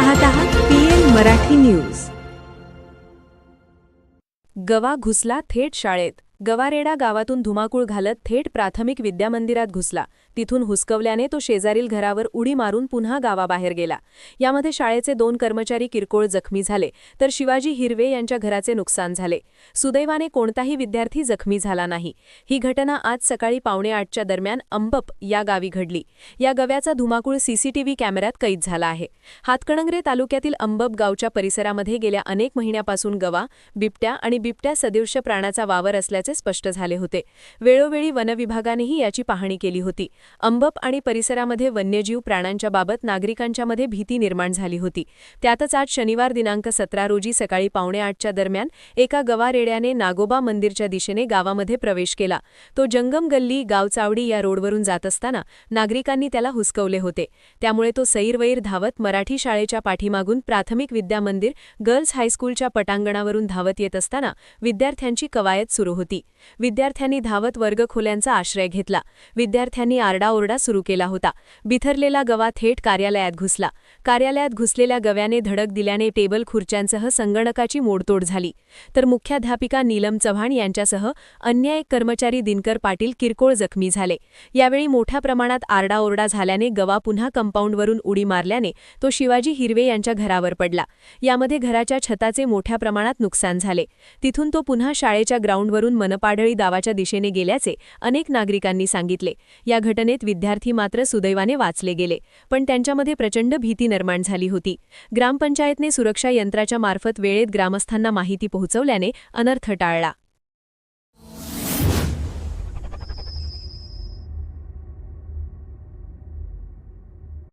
पाहत आहात PN Marathi news. गवा घुसला थेट शाळेत। गवारेडा गावातून धुमाकूळ घालत थेट प्राथमिक विद्यामंदिरात घुसला। तिथून हुसकवल्याने तो शेजारील घरावर उडी मारून पुन्हा गावाबाहेर गेला। यामध्ये शाळेचे 2 कर्मचारी किरकोळ जखमी झाले, तर शिवाजी हिरवे यांच्या घराचे नुकसान झाले। सुदैवाने कोणताही विद्यार्थी जखमी झाला नाही। ही घटना आज सकाळी 7:45च्या दरम्यान अंबप या गावी घडली। या गव्याचा धुमाकूळ सीसीटीव्ही कॅमेऱ्यात कैद झाला आहे। हातकणंगले तालुक्यातील अंबप गावच्या परिसरामध्ये गेल्या अनेक महिन्यापासून गवा, बिबट्या आणि बिबट्या सदृश प्राण्याचा वावर असल्याचे स्पष्ट झाले होते। वेळोवेळी वनविभागानेही याची पाहणी केली होती। अंबप आणि परिसरामध्ये वन्यजीव प्राण्यांच्या बाबत नागरिकांच्यामध्ये भीती निर्माण झाली होती। त्यातच आज शनिवार दिनांक 17 रोजी सकाळी 7:45च्या दरम्यान एका गवारेड्याने नागोबा मंदिरच्या दिशेने गावामध्ये प्रवेश केला। तो जंगम गल्ली गावचावडी या रोडवरून जात असताना नागरिकांनी त्याला हुसकवले होते। त्यामुळे तो सैरवैर धावत मराठी शाळेच्या पाठीमागून प्राथमिक विद्यामंदिर गर्ल्स हायस्कूलच्या पटांगणावरून धावत येत असताना विद्यार्थ्यांची कवायत सुरू होती। विद्यार्थ्यांनी धावत वर्गखोल्यांचा आश्रय घेतला। विद्यार्थ्यांनी आरडाओरडा सुरू केला होता। बिथरलेला गवा थेट कार्यालयात घुसला। कार्यालयात घुसलेल्या गव्याने धडक दिल्याने टेबल खुर्च्यांसह संगणकाची मोडतोड झाली। तर मुख्याध्यापिका नीलम चव्हाण यांच्यासह अन्य एक कर्मचारी दिनकर पाटील किरकोळ जखमी झाले। यावेळी मोठ्या प्रमाणात आरडाओरडा झाल्याने गवा पुन्हा कंपाऊंडवरून उडी मारल्याने तो शिवाजी हिरवे यांच्या घरावर पडला। यामध्ये घराच्या छताचे मोठ्या प्रमाणात नुकसान झाले। तिथून तो पुन्हा शाळेच्या ग्राउंडवरून मनपाडळी गावाच्या दिशेने गेल्याचे अनेक नागरिकांनी सांगितले। या घटनेत विद्यार्थी मात्र सुदैवाने वाचले गेले, पण त्यांच्यामध्ये प्रचंड भीती निर्माण झाली होती। ग्रामपंचायतने सुरक्षा यंत्राच्या मार्फत वेळेत ग्रामस्थांना माहिती पोहोचवल्याने अनर्थ टाळला।